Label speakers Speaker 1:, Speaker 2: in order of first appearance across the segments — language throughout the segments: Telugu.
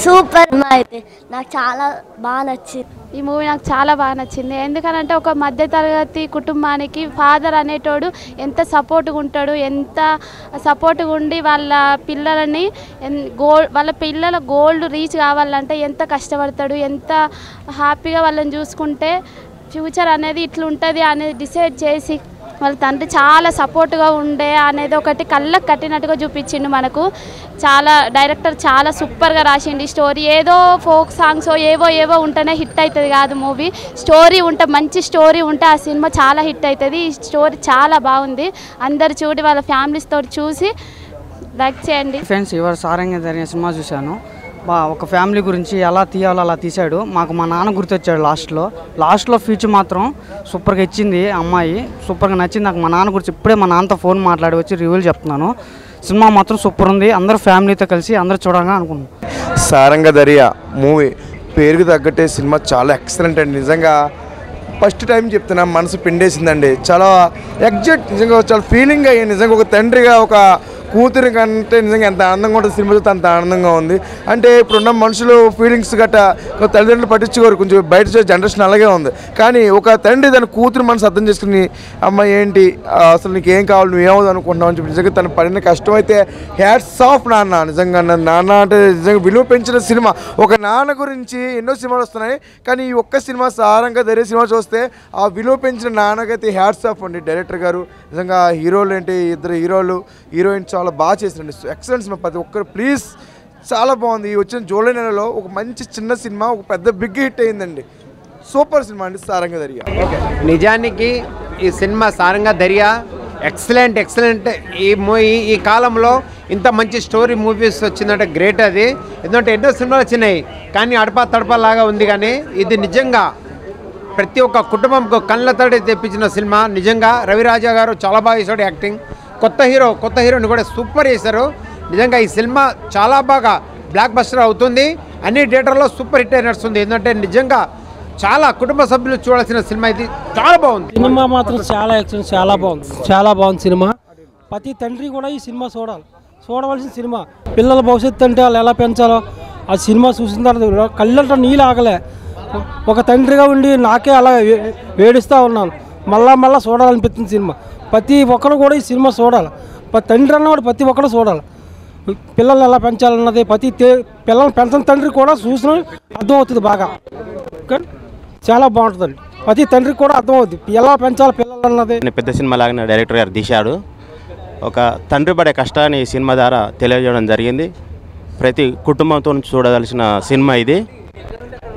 Speaker 1: సూపర్ అయితే నాకు చాలా బాగా నచ్చింది.
Speaker 2: ఈ మూవీ నాకు చాలా బాగా నచ్చింది. ఎందుకనంటే ఒక మధ్యతరగతి కుటుంబానికి ఫాదర్ అనేటోడు ఎంత సపోర్ట్గా ఉంటాడు, ఎంత సపోర్ట్గా ఉండి వాళ్ళ పిల్లలని వాళ్ళ పిల్లల గోల్డ్ రీచ్ కావాలంటే ఎంత కష్టపడతాడు, ఎంత హ్యాపీగా వాళ్ళని చూసుకుంటే ఫ్యూచర్ అనేది ఇట్లుంటుంది అనేది డిసైడ్ చేసి వాళ్ళ తండ్రి చాలా సపోర్ట్గా ఉండే అనేది ఒకటి కళ్ళకు కట్టినట్టుగా చూపించిండు మనకు. చాలా డైరెక్టర్ చాలా సూపర్గా రాసిండు స్టోరీ. ఏదో ఫోక్ సాంగ్స్ ఏవో ఉంటేనే హిట్ అవుతుంది కాదు మూవీ. స్టోరీ ఉంటే మంచి స్టోరీ ఉంటే ఆ సినిమా చాలా హిట్ అవుతుంది. ఈ స్టోరీ చాలా బాగుంది. అందరు చూడి వాళ్ళ ఫ్యామిలీస్తో చూసి లైక్ చేయండి.
Speaker 3: ఫ్రెండ్స్ ఇవాళ సారంగా జరిగిన సినిమా చూశాను. ఒక ఫ్యామిలీ గురించి ఎలా తీయాలో అలా తీశాడు. మాకు మా నాన్న గుర్తొచ్చాడు లాస్ట్లో ఫీచర్ మాత్రం సూపర్గా ఇచ్చింది. అమ్మాయి సూపర్గా నచ్చింది నాకు. మా నాన్న గురించి ఇప్పుడే మా నాన్నతో ఫోన్ మాట్లాడి వచ్చి రివ్యూలు చెప్తున్నాను. సినిమా మాత్రం సూపర్ ఉంది. అందరూ ఫ్యామిలీతో కలిసి అందరూ చూడాలని అనుకుంటున్నాను.
Speaker 4: సారంగ దరియా మూవీ పేరుకు తగ్గట్టే సినిమా చాలా ఎక్సలెంట్ అండి. నిజంగా ఫస్ట్ టైం చెప్తున్నా, మనసు పిండేసిందండి. చాలా ఎగ్జాక్ట్ నిజంగా చాలా ఫీలింగ్ అయ్యి నిజంగా ఒక తండ్రిగా ఒక కూతురి కంటే నిజంగా ఎంత ఆనందంగా ఉంటుంది సినిమా చూస్తే అంత ఆనందంగా ఉంది. అంటే ఇప్పుడున్న మనుషులు ఫీలింగ్స్ గట్రా తల్లిదండ్రులు పట్టించుకోరు, కొంచెం బయట జనరేషన్ అలాగే ఉంది. కానీ ఒక తండ్రి తన కూతురు మనసు అర్థం చేసుకుని అమ్మ ఏంటి అసలు నీకు ఏం కావాలి, నువ్వు ఏమవుతుంది అనుకుంటున్నావు అని చెప్పి నిజంగా తను పడిన కష్టం అయితే హ్యాట్స్ ఆఫ్ నాన్న. నిజంగా నాన్న అంటే నిజంగా విలువ పెంచిన సినిమా. ఒక నాన్న గురించి ఎన్నో సినిమాలు వస్తున్నాయి, కానీ ఈ ఒక్క సినిమా సారంగా ధైర్య సినిమా చూస్తే ఆ విలువ పెంచిన నాన్నకైతే హ్యాట్స్ ఆఫ్ అండి. డైరెక్టర్ గారు నిజంగా హీరోలు ఏంటి, ఇద్దరు హీరోలు హీరోయిన్స్ చాలా బాగా చేసినండి. Excellent cinema. ప్రతి ఒక్కరు ప్లీజ్ చాలా బాగుంది. ఈ వచ్చిన జూలై నెలలో ఒక మంచి చిన్న సినిమా ఒక పెద్ద బిగ్ హిట్ అయిందండి. సూపర్ సినిమా అండి సారంగ దరియా.
Speaker 5: నిజానికి ఈ సినిమా సారంగ దరియా ఎక్సలెంట్. ఈ కాలంలో ఇంత మంచి స్టోరీ మూవీస్ వచ్చిందంటే గ్రేట్. అది ఎందుకంటే ఎన్నో సినిమాలు వచ్చినాయి కానీ అడపా తడపలాగా ఉంది. కానీ ఇది నిజంగా ప్రతి ఒక్క కుటుంబంకు కళ్ళ తడి తెప్పించిన సినిమా. నిజంగా రవిరాజా గారు చాలా బాగా చేశాడు యాక్టింగ్. కొత్త హీరోని కూడా సూపర్ చేశారు. నిజంగా ఈ సినిమా చాలా బాగా బ్లాక్ బస్టర్ అవుతుంది. అన్ని థియేటర్లో సూపర్ హిట్ అయి నడుస్తుంది. ఎందుకంటే నిజంగా చాలా కుటుంబ సభ్యులు చూడాల్సిన సినిమా ఇది. చాలా బాగుంది
Speaker 6: సినిమా మాత్రం చాలా ఎక్సలెంట్, చాలా బాగుంది సినిమా. ప్రతి తండ్రి కూడా ఈ సినిమా చూడవలసిన సినిమా. పిల్లల భవిష్యత్తు అంటే వాళ్ళు ఎలా పెంచాలో ఆ సినిమా చూసిన తర్వాత కళ్ళంట నీళ్ళు ఆగలే. ఒక తండ్రిగా ఉండి నాకే అలా వేడిస్తూ ఉన్నాను. మళ్ళా చూడాలనిపిస్తుంది సినిమా. ప్రతి ఒక్కరు కూడా ఈ సినిమా చూడాలి. తండ్రి అన్నవాడు ప్రతి ఒక్కరు చూడాలి. పిల్లల్ని ఎలా పెంచాలన్నది పిల్లల్ని పెంచిన తండ్రి కూడా చూసిన అర్థమవుతుంది బాగా. చాలా బాగుంటుందండి. ప్రతి తండ్రికి కూడా అర్థమవుతుంది ఎలా పెంచాలి పిల్లలు అన్నది.
Speaker 7: పెద్ద సినిమా లాగా డైరెక్టర్ గారు తీశాడు. ఒక తండ్రి పడే కష్టాన్ని ఈ సినిమా ద్వారా తెలియజేయడం జరిగింది. ప్రతి కుటుంబంతో చూడవలసిన సినిమా ఇది.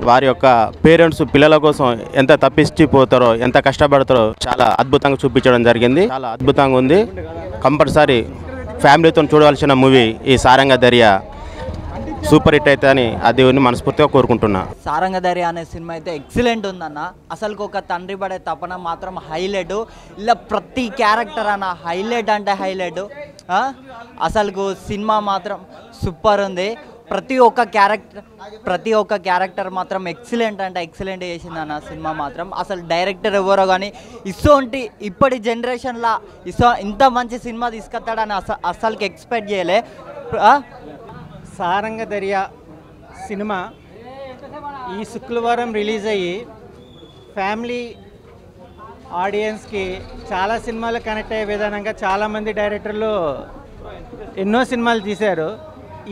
Speaker 7: వారి యొక్క పేరెంట్స్ పిల్లల కోసం ఎంత తప్పించిపోతారో, ఎంత కష్టపడతారో చాలా అద్భుతంగా చూపించడం జరిగింది. చాలా అద్భుతంగా ఉంది. కంపల్సరీ ఫ్యామిలీతో చూడవలసిన మూవీ ఈ సారంగ దరియా. సూపర్ హిట్ అయితే అని అది మనస్ఫూర్తిగా కోరుకుంటున్నా.
Speaker 8: సారంగ దరియా అనే సినిమా అయితే ఎక్సలెంట్ ఉందన్న. అసలు ఒక తండ్రి పడే తపన మాత్రం హైలైట్. ఇలా ప్రతి క్యారెక్టర్ అన్న హైలైట్ అంటే హైలైట్. అసలు సినిమా మాత్రం సూపర్ ఉంది. ప్రతి ఒక్క క్యారెక్టర్ మాత్రం ఎక్సలెంట్ అంటే ఎక్సలెంట్ చేసిందన్న సినిమా మాత్రం. అసలు డైరెక్టర్ ఎవరో కానీ ఇప్పటి జనరేషన్లో ఇంత మంచి సినిమా తీసుకొస్తాడని అసలుకి ఎక్స్పెక్ట్ చేయలే.
Speaker 9: సారంగ దరియా సినిమా ఈ శుక్రవారం రిలీజ్ అయ్యి ఫ్యామిలీ ఆడియన్స్కి చాలా సినిమాలు కనెక్ట్ అయ్యే విధానంగా చాలామంది డైరెక్టర్లు ఎన్నో సినిమాలు తీశారు.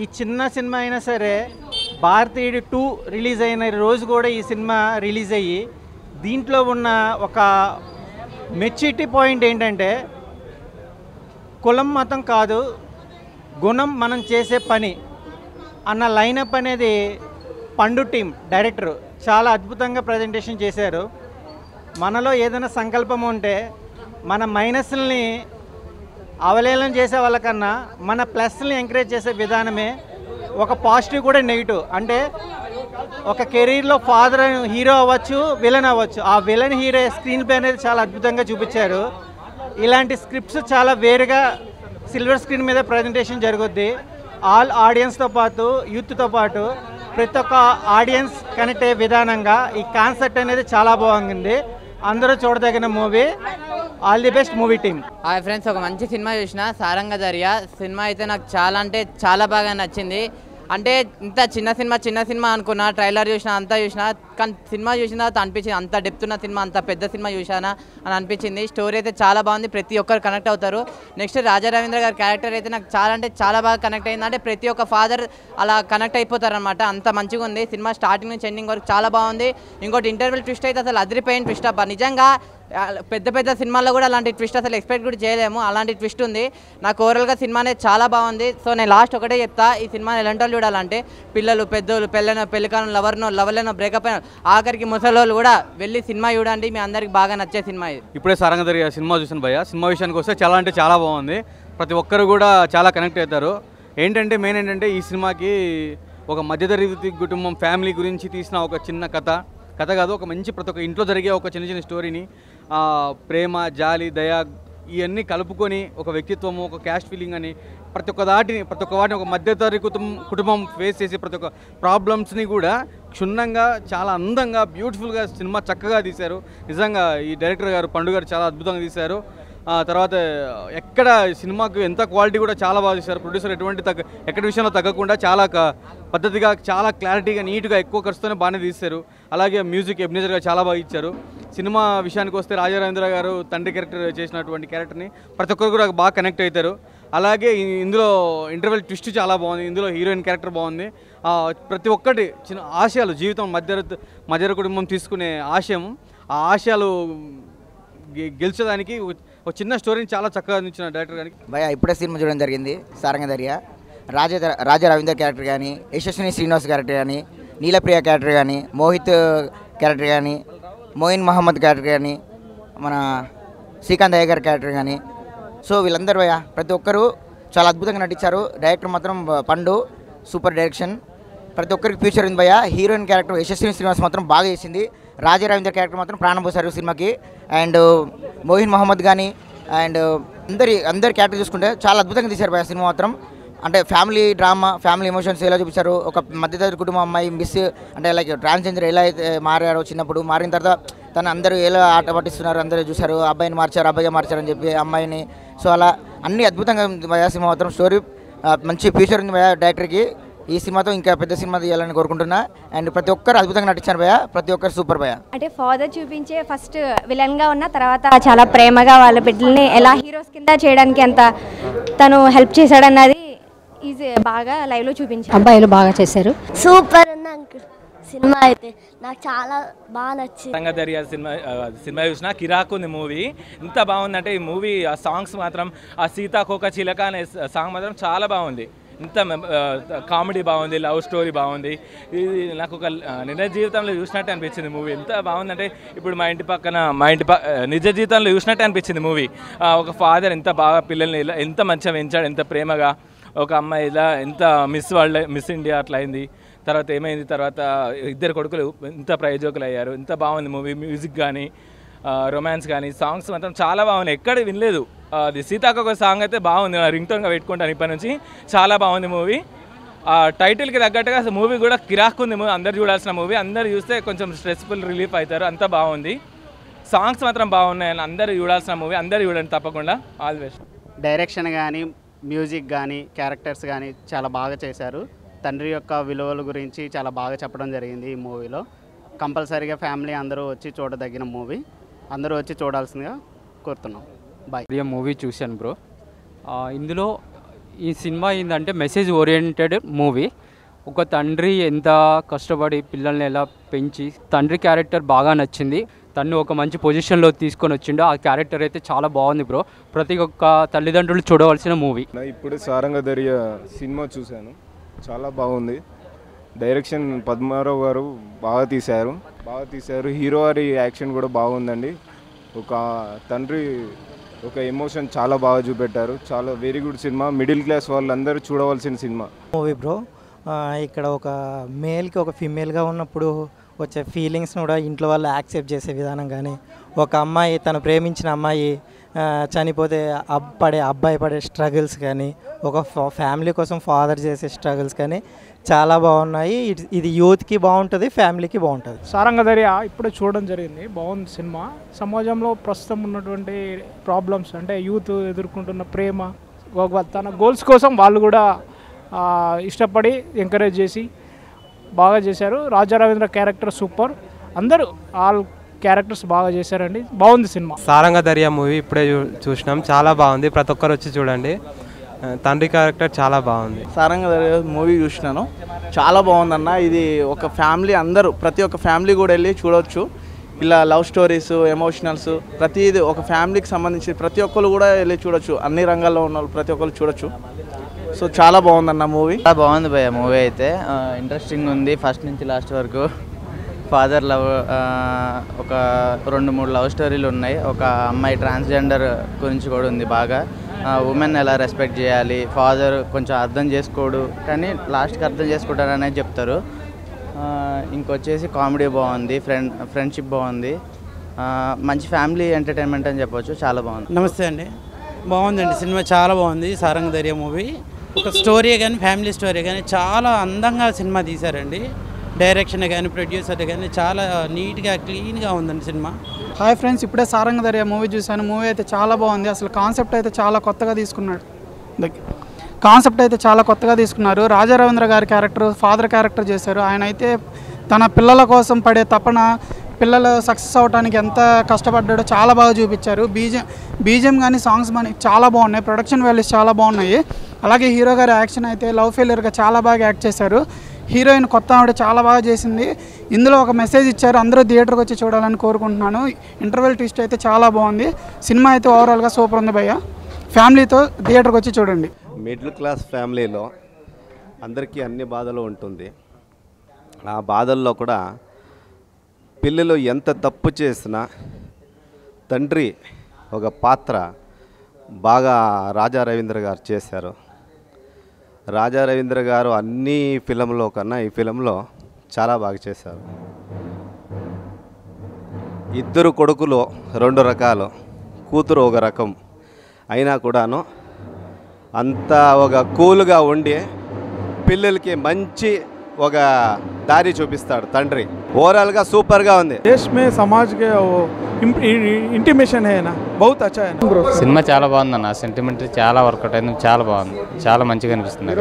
Speaker 9: ఈ చిన్న సినిమా అయినా సరే భారతీయుడు 2 రిలీజ్ అయిన రోజు కూడా ఈ సినిమా రిలీజ్ అయ్యి దీంట్లో ఉన్న ఒక మెచ్యూరిటీ పాయింట్ ఏంటంటే కులం మతం కాదు, గుణం మనం చేసే పని అన్న లైనప్ అనేది పండు టీం డైరెక్టర్ చాలా అద్భుతంగా ప్రజెంటేషన్ చేశారు. మనలో ఏదైనా సంకల్పం ఉంటే మన మైనస్ని అవలేలం చేసే వాళ్ళకన్నా మన ప్లస్ని ఎంకరేజ్ చేసే విధానమే ఒక పాజిటివ్ కూడా నెగిటివ్. అంటే ఒక కెరీర్లో ఫాదర్ హీరో అవ్వచ్చు, విలన్ అవ్వచ్చు. ఆ విలన్ హీరో స్క్రీన్ ప్లే అనేది చాలా అద్భుతంగా చూపించారు. ఇలాంటి స్క్రిప్ట్స్ చాలా వేరుగా సిల్వర్ స్క్రీన్ మీద ప్రజెంటేషన్ జరుగుద్ది. ఆల్ ఆడియన్స్తో పాటు యూత్తో పాటు ప్రతి ఒక్క ఆడియన్స్ కనెక్ట్ అయ్యే విధానంగా ఈ కాన్సెప్ట్ అనేది చాలా బాగుంది. అందరూ చూడదగిన movie. All the best movie team.
Speaker 10: Hi friends, ఒక మంచి సినిమా చూసిన సారంగ దరియా సినిమా అయితే నాకు చాలా అంటే చాలా బాగా నచ్చింది. అంటే ఇంత చిన్న సినిమా అనుకున్నా, ట్రైలర్ చూసినా అంతా చూసినా, కానీ సినిమా చూసిన తర్వాత అనిపించింది అంత డెప్త్ ఉన్న సినిమా, అంత పెద్ద సినిమా చూసానా అని అనిపించింది. స్టోరీ అయితే చాలా బాగుంది, ప్రతి ఒక్కరు కనెక్ట్ అవుతారు. నెక్స్ట్ రాజా రవీంద్ర గారి క్యారెక్టర్ అయితే నాకు చాలా అంటే చాలా బాగా కనెక్ట్ అయింది. అంటే ప్రతి ఒక్క ఫాదర్ అలా కనెక్ట్ అయిపోతారు అనమాట, అంత మంచిగా ఉంది సినిమా. స్టార్టింగ్ నుంచి ఎండింగ్ వరకు చాలా బాగుంది. ఇంకోటి ఇంటర్వెల్ ట్విస్ట్ అయితే అసలు అదిరిపోయిన ట్విస్ట్ అబ్బా. నిజంగా పెద్ద సినిమాల్లో కూడా అలాంటి ట్విస్ట్ అసలు ఎక్స్పెక్ట్ కూడా చేయలేము, అలాంటి ట్విస్ట్ ఉంది. నాకు ఓవరాల్గా సినిమా అనేది చాలా బాగుంది. సో నేను లాస్ట్ ఒకటే చెప్తా, ఈ సినిమాని ఎలాంటి వాళ్ళు చూడాలంటే పిల్లలు, పెద్దోళ్ళు, పెళ్ళికాను, లవర్లేనో, బ్రేకప్ అయిన, ఆఖరికి ముసలోళ్ళు కూడా వెళ్ళి సినిమా చూడండి. మీ అందరికి బాగా నచ్చే సినిమా ఇది.
Speaker 11: ఇప్పుడే సారంగ దర్యా సినిమా చూసాను భయ్య. సినిమా విషయానికి వస్తే చాలా అంటే చాలా బాగుంది. ప్రతి ఒక్కరు కూడా చాలా కనెక్ట్ అవుతారు. మెయిన్ ఏంటంటే ఈ సినిమాకి ఒక మధ్యతరగతి కుటుంబం ఫ్యామిలీ గురించి తీసిన ఒక చిన్న కథ కాదు, ఒక మంచి ప్రతి ఒక్క ఇంట్లో జరిగే ఒక చిన్న స్టోరీని ప్రేమ, జాలి, దయ ఇవన్నీ కలుపుకొని ఒక వ్యక్తిత్వము, ఒక క్యాస్ట్ ఫీలింగ్ అని ప్రతి ఒక్క వాటిని ఒక మధ్యతరగతి కుటుంబం ఫేస్ చేసే ప్రతి ఒక్క ప్రాబ్లమ్స్ని కూడా క్షుణ్ణంగా చాలా అందంగా బ్యూటిఫుల్గా సినిమా చక్కగా తీశారు. నిజంగా ఈ డైరెక్టర్ గారు పండు గారు చాలా అద్భుతంగా తీశారు. తర్వాత ఎక్కడ సినిమాకు ఎంత క్వాలిటీ కూడా చాలా బాగా తీశారు. ప్రొడ్యూసర్ ఎక్కడి విషయంలో తగ్గకుండా చాలా పద్ధతిగా, చాలా క్లారిటీగా, నీట్గా, ఎక్కువ ఖర్చుతోనే బాగానే తీశారు. అలాగే మ్యూజిక్ ఎబ్నేజర్గా చాలా బాగా ఇచ్చారు. సినిమా విషయానికి వస్తే రాజా రవీంద్ర గారు తండ్రి క్యారెక్టర్ చేసినటువంటి క్యారెక్టర్ని ప్రతి ఒక్కరు కూడా బాగా కనెక్ట్ అవుతారు. అలాగే ఇందులో ఇంటర్వెల్ ట్విస్ట్ చాలా బాగుంది. ఇందులో హీరోయిన్ క్యారెక్టర్ బాగుంది. ప్రతి ఒక్కటి చిన్న ఆశయాలు, జీవితం మధ్య కుటుంబం తీసుకునే ఆ ఆశయాలు గెలిచేదానికి ఒక చిన్న స్టోరీని చాలా చక్కగా అందించిన డైరెక్టర్ గారికి.
Speaker 12: భయ ఇప్పుడే సినిమా చూడడం జరిగింది సారంగ దర్యా. రాజా రవీంద్ర క్యారెక్టర్ కానీ, యశస్విని శ్రీనివాస్ క్యారెక్టర్ కానీ, నీలప్రియ క్యారెక్టర్ కానీ, మోహిత్ క్యారెక్టర్ కానీ, మోయిన్ మహమ్మద్ క్యారెక్టర్ కానీ, మన శ్రీకాంత్ అయ్య గారి క్యారెక్టర్ కానీ, సో వీళ్ళందరూ భయ ప్రతి ఒక్కరూ చాలా అద్భుతంగా నటించారు. డైరెక్టర్ మాత్రం పండు సూపర్ డైరెక్షన్. ప్రతి ఒక్కరికి ఫ్యూచర్ ఉంది భయ. హీరోయిన్ క్యారెక్టర్ యశస్విని శ్రీనివాస్ మాత్రం బాగా చేసింది. రాజా రవీంద్ర క్యారెక్టర్ మాత్రం ప్రాణం పోసారు సినిమాకి. అండ్ మోహిన్ మహమ్మద్ కానీ అండ్ అందరి క్యారెక్టర్ చూసుకుంటే చాలా అద్భుతంగా తీశారు భయ సినిమా మాత్రం. అంటే ఫ్యామిలీ డ్రామా, ఫ్యామిలీ ఎమోషన్స్ ఎలా చూపించారు. ఒక మధ్యతరగతి కుటుంబం అమ్మాయి అంటే లైక్ ట్రాన్స్జెండర్ ఎలా అయితే మారాడో చిన్నప్పుడు, మారిన తర్వాత తను అందరూ ఎలా ఆట పట్టిస్తున్నారు అందరూ చూశారు. అబ్బాయిని మార్చారు, అబ్బాయిగా మార్చారని చెప్పి అమ్మాయిని. సో అలా అన్ని అద్భుతంగా ఉంది భయ సినిమా మాత్రం. స్టోరీ మంచి ఫ్యూచర్ ఉంది భయ డైరెక్టర్కి. ఈ సినిమాతో ఇంకా పెద్ద సినిమా తీయాలని కోరుకుంటున్నా. అండ్ ప్రతి ఒక్కరు అద్భుతంగా నటించారు భయ, ప్రతి ఒక్కరు సూపర్ భయ.
Speaker 13: అంటే ఫాదర్ చూపించే ఫస్ట్ విలన్గా ఉన్న తర్వాత చాలా ప్రేమగా వాళ్ళ బిడ్డల్ని ఎలా హీరోస్ కింద చేయడానికి ఎంత తను హెల్ప్ చేశాడన్నది ఈజీ బాగా లైవ్లో చూపించారు.
Speaker 14: అబ్బాయిలు బాగా చేశారు,
Speaker 1: సూపర్ ఉంది అంకుల్ సినిమా అయితే. నాకు చాలా బాగా నచ్చింది.
Speaker 15: సారంగ దర్యా సినిమా చూసిన కిరాక్ ఉంది మూవీ. ఎంత బాగుందంటే ఈ మూవీ ఆ సాంగ్స్ మాత్రం, ఆ సీతాకోక చిలక అనే సాంగ్ మాత్రం చాలా బాగుంది. ఇంత కామెడీ బాగుంది, లవ్ స్టోరీ బాగుంది. ఇది నాకు ఒక నిజ జీవితంలో చూసినట్టు అనిపించింది మూవీ. ఎంత బాగుందంటే ఇప్పుడు మా ఇంటి నిజ జీవితంలో చూసినట్టు అనిపించింది మూవీ. ఒక ఫాదర్ ఎంత బాగా పిల్లల్ని ఎంత మంచిగా పెంచాడు, ఎంత ప్రేమగా. ఒక అమ్మాయి ఇలా ఎంత మిస్ ఇండియా అట్లా అయింది, తర్వాత ఏమైంది, తర్వాత ఇద్దరు కొడుకులు ఎంత ప్రయోజకులు అయ్యారు. ఎంత బాగుంది మూవీ. మ్యూజిక్ కానీ, రొమాన్స్ కానీ, సాంగ్స్ మాత్రం చాలా బాగున్నాయి. ఎక్కడ వినలేదు. అది సీతాకోక సాంగ్ అయితే బాగుంది, రింగ్ టోన్గా పెట్టుకుంటాను ఇప్పటి నుంచి. చాలా బాగుంది మూవీ. టైటిల్కి తగ్గట్టుగా అసలు మూవీ కూడా కిరాక్ ఉంది. మూవీ అందరు చూడాల్సిన మూవీ. అందరు చూస్తే కొంచెం స్ట్రెస్ఫుల్ రిలీఫ్ అవుతారు. అంత బాగుంది. సాంగ్స్ మాత్రం బాగున్నాయి. అందరూ చూడాల్సిన మూవీ. అందరూ చూడండి తప్పకుండా. All best.
Speaker 16: డైరెక్షన్ కానీ, మ్యూజిక్ కానీ, క్యారెక్టర్స్ కానీ చాలా బాగా చేశారు. తండ్రి యొక్క విలువల గురించి చాలా బాగా చెప్పడం జరిగింది ఈ మూవీలో. కంపల్సరీగా ఫ్యామిలీ అందరూ వచ్చి చూడదగిన మూవీ. అందరూ వచ్చి చూడాల్సిందిగా కోరుతున్నాం. బాయ్.
Speaker 17: మూవీ చూశాను బ్రో. ఇందులో ఈ సినిమా ఏంటంటే మెసేజ్ ఓరియంటెడ్ మూవీ. ఒక తండ్రి ఎంత కష్టపడి పిల్లల్ని ఎలా పెంచి, తండ్రి క్యారెక్టర్ బాగా నచ్చింది. తను ఒక మంచి పొజిషన్లో తీసుకొని వచ్చిండు. ఆ క్యారెక్టర్ అయితే చాలా బాగుంది బ్రో. ప్రతి ఒక్క తల్లిదండ్రులు చూడవలసిన మూవీ.
Speaker 18: ఇప్పుడు సారంగ దర్యా సినిమా చూశాను, చాలా బాగుంది. డైరెక్షన్ పద్మారావు గారు బాగా తీశారు. హీరో గారి యాక్షన్ కూడా బాగుందండి. ఒక తండ్రి ఒక ఎమోషన్ చాలా బాగా చూపెట్టారు. చాలా very good cinema. Middle class వాళ్ళందరూ చూడవలసిన సినిమా
Speaker 9: మూవీ బ్రో. ఇక్కడ ఒక మేల్కి ఒక ఫీమేల్గా ఉన్నప్పుడు వచ్చే ఫీలింగ్స్ని కూడా ఇంట్లో వాళ్ళు యాక్సెప్ట్ చేసే విధానం కానీ, ఒక అమ్మాయి తను ప్రేమించిన అమ్మాయి చనిపోతే అబ్బాయి పడే స్ట్రగుల్స్ కానీ, ఒక ఫ్యామిలీ కోసం ఫాదర్ చేసే స్ట్రగుల్స్ కానీ చాలా బాగున్నాయి. ఇది యూత్కి బాగుంటుంది, ఫ్యామిలీకి బాగుంటుంది.
Speaker 19: సారంగ దర్యా ఇప్పుడే చూడడం జరిగింది. బాగుంది సినిమా. సమాజంలో ప్రస్తుతం ఉన్నటువంటి ప్రాబ్లమ్స్ అంటే యూత్ ఎదుర్కొంటున్న ప్రేమ, తన గోల్స్ కోసం వాళ్ళు కూడా ఇష్టపడి ఎంకరేజ్ చేసి బాగా చేశారు. Raja Ravindra character super. అందరూ ఆల్ క్యారెక్టర్స్ బాగా చేశారండి. బాగుంది సినిమా.
Speaker 14: సారంగ దర్యా మూవీ ఇప్పుడే చూసినాం, చాలా బాగుంది. ప్రతి ఒక్కరు వచ్చి చూడండి. తండ్రి క్యారెక్టర్ చాలా బాగుంది.
Speaker 20: సారంగ దర్యా మూవీ చూసినాను, చాలా బాగుందన్న. ఇది ఒక ఫ్యామిలీ, అందరూ ప్రతి ఒక్క ఫ్యామిలీ కూడా వెళ్ళి చూడవచ్చు. ఇలా లవ్ స్టోరీస్, ఎమోషనల్స్, ప్రతిదీ ఒక ఫ్యామిలీకి సంబంధించి ప్రతి ఒక్కరు కూడా వెళ్ళి చూడొచ్చు. అన్ని రంగాల్లో ఉన్న వాళ్ళు ప్రతి ఒక్కరు చూడొచ్చు. సో చాలా బాగుందన్న మూవీ.
Speaker 21: చాలా బాగుంది భయ్య మూవీ అయితే. ఇంట్రెస్టింగ్ ఉంది ఫస్ట్ నుంచి లాస్ట్ వరకు. ఫాదర్ లవ్, ఒక 2-3 లవ్ స్టోరీలు ఉన్నాయి. ఒక అమ్మాయి ట్రాన్స్జెండర్ గురించి కూడా ఉంది బాగా. ఉమెన్ ఎలా రెస్పెక్ట్ చేయాలి, ఫాదర్ కొంచెం అర్థం చేసుకోడు కానీ లాస్ట్కి అర్థం చేసుకుంటారనే చెప్తారు. ఇంకొచ్చేసి కామెడీ బాగుంది, ఫ్రెండ్షిప్ బాగుంది. మంచి ఫ్యామిలీ ఎంటర్టైన్మెంట్ అని చెప్పొచ్చు. చాలా బాగుంది.
Speaker 22: నమస్తే అండి. బాగుందండి సినిమా, చాలా బాగుంది. సారంగ దర్యా మూవీ ఒక స్టోరీ కానీ ఫ్యామిలీ స్టోరీ కానీ చాలా అందంగా సినిమా తీశారండి. డైరెక్షన్ కానీ ప్రొడ్యూసర్ కానీ చాలా నీట్గా క్లీన్గా ఉందండి సినిమా.
Speaker 23: హాయ్ ఫ్రెండ్స్, ఇప్పుడే సారంగ దర్యా మూవీ చూశాను. మూవీ అయితే చాలా బాగుంది. అసలు కాన్సెప్ట్ అయితే చాలా కొత్తగా తీసుకున్నారు. రాజా రవీంద్ర గారి క్యారెక్టర్ ఫాదర్ క్యారెక్టర్ చేశారు. ఆయన అయితే తన పిల్లల కోసం పడే తపన, పిల్లలు సక్సెస్ అవ్వడానికి ఎంత కష్టపడ్డాడో చాలా బాగా చూపించారు. బీజిఎం కానీ సాంగ్స్ కానీ చాలా బాగున్నాయి. ప్రొడక్షన్ వాల్యూస్ చాలా బాగున్నాయి. అలాగే హీరో గారి యాక్షన్ అయితే లవ్ ఫెయిలియర్గా చాలా బాగా యాక్ట్ చేశారు. హీరోయిన్ కొత్త ఆవిడ చాలా బాగా చేసింది. ఇందులో ఒక మెసేజ్ ఇచ్చారు, అందరూ థియేటర్కి వచ్చి చూడాలని కోరుకుంటున్నాను. ఇంటర్వెల్ ట్విస్ట్ అయితే చాలా బాగుంది. సినిమా అయితే ఓవరాల్గా సూపర్ ఉంది భయ్య. ఫ్యామిలీతో థియేటర్కి వచ్చి చూడండి.
Speaker 24: మిడిల్ క్లాస్ ఫ్యామిలీలో అందరికీ అన్ని బాధలు ఉంటుంది. ఆ బాధల్లో కూడా పిల్లలు ఎంత తప్పు చేసినా తండ్రి ఒక పాత్ర బాగా రాజా రవీంద్ర గారు చేశారు. రాజా రవీంద్ర గారు అన్ని ఫిలంలో కన్నా ఈ ఫిలంలో చాలా బాగా చేశారు. ఇద్దరు కొడుకులు 2 రకాలు, కూతురు ఒక రకం అయినా కూడాను అంతా ఒక కూల్గా ఉండి పిల్లలకి మంచి ఒక దారి చూపిస్తాడు తండ్రి. ఓవరాల్గా సూపర్గా ఉంది.
Speaker 25: देश में समाज के वो इंटीमेशन है ना, बहुत अच्छा है ना.
Speaker 26: సినిమా చాలా బాగుందన్న. సెంటిమెంట్ చాలా వర్కౌట్ అయింది. చాలా బాగుంది, చాలా మంచిగా అనిపిస్తుంది.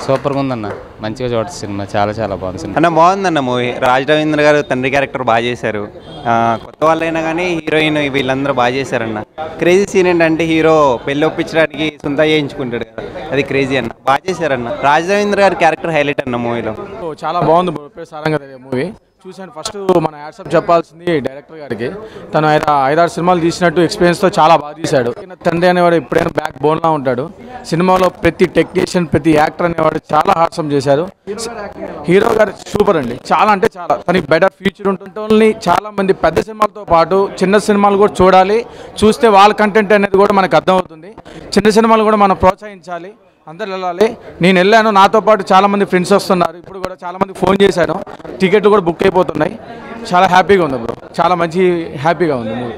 Speaker 26: సూపర్గా ఉందన్న, మంచిగా చూడచ్చు సినిమా. చాలా చాలా బాగుంది సినిమా.
Speaker 27: అన్న బాగుందన్న మూవీ. రాజ్ రవీంద్ర గారు తండ్రి క్యారెక్టర్ బాగా చేశారు. కొత్త వాళ్ళైనా కానీ హీరోయిన్ వీళ్ళందరూ బాగా చేశారన్న. క్రేజీ సీన్ ఏంటంటే హీరో పెళ్ళి ఒప్పించడానికి సొంత చేయించుకుంటాడు కదా, అది క్రేజీ అన్న. బాగా చేశారన్న. రాజ్ రవీంద్ర గారి క్యారెక్టర్ హైలైట్ అన్న మూవీలో.
Speaker 28: చాలా బాగుంది సారంగ దర్యా మూవీ చూశాను. ఫస్ట్ మన యాడ్సప్ చెప్పాల్సింది డైరెక్టర్ గారికి. తను 5-6 సినిమాలు తీసినట్టు ఎక్స్పీరియన్స్తో చాలా బాగా తీశాడు. తండ్రి అనేవాడు ఎప్పుడైనా బ్యాక్ బోన్లా ఉంటాడు. సినిమాలో ప్రతి టెక్నీషియన్, ప్రతి యాక్టర్ అనేవాడు చాలా హార్ట్సమ్ చేశారు. హీరో గారు సూపర్ అండి, చాలా అంటే చాలా. తనకి బెటర్ ఫ్యూచర్ ఉంటుంది. చాలా మంది పెద్ద సినిమాలతో పాటు చిన్న సినిమాలు కూడా చూడాలి. చూస్తే వాళ్ళ కంటెంట్ అనేది కూడా మనకు అర్థమవుతుంది. చిన్న సినిమాలు కూడా మనం ప్రోత్సహించాలి, అందరు వెళ్ళాలి. నేను వెళ్ళాను, నాతో పాటు చాలామంది ఫ్రెండ్స్ వస్తున్నారు. ఇప్పుడు కూడా చాలామంది ఫోన్ చేశాను, టికెట్లు కూడా బుక్ అయిపోతున్నాయి. చాలా హ్యాపీగా ఉంది బ్రో, చాలా మంచి హ్యాపీగా ఉంది మూవీ.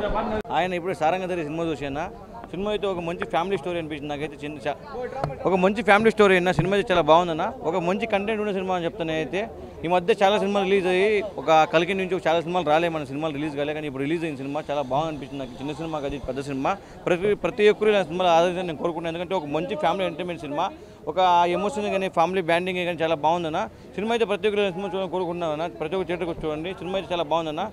Speaker 29: ఆయన ఇప్పుడు సారంగ దర్యా సినిమా చూసాను. సినిమా అయితే ఒక మంచి ఫ్యామిలీ స్టోరీ అనిపించింది నాకైతే. ఒక మంచి ఫ్యామిలీ స్టోరీ అన్న. సినిమా అయితే చాలా బాగుందన్న. ఒక మంచి కంటెంట్ ఉన్న సినిమా అని చెప్తాను. అయితే ఈ మధ్య చాలా సినిమాలు రిలీజ్ అయ్యి ఒక కలికి నుంచి చాలా సినిమాలు రాలే, మన సినిమాలు రిలీజ్ కాలే. కానీ ఇప్పుడు రిలీజ్ అయిన సినిమా చాలా బాగా అనిపించింది నాకు. చిన్న సినిమా కాదు, పెద్ద సినిమా. ప్రతి ఒక్కరు ఇలా సినిమాలు ఆదరించాలని నేను కోరుకుంటున్నాను. ఎందుకంటే ఒక మంచి ఫ్యామిలీ ఎంటర్టైన్మెంట్ సినిమా. ఒక ఎమోషన్ కానీ ఫ్యామిలీ బ్యాండింగ్ కానీ చాలా బాగుందన్న. సినిమా అయితే ప్రతి ఒక్కరు సినిమా చూడాలని కోరుకుంటున్నాను. ప్రతి ఒక్క థియేటర్కి చూడండి. సినిమా అయితే చాలా బాగుందన్న.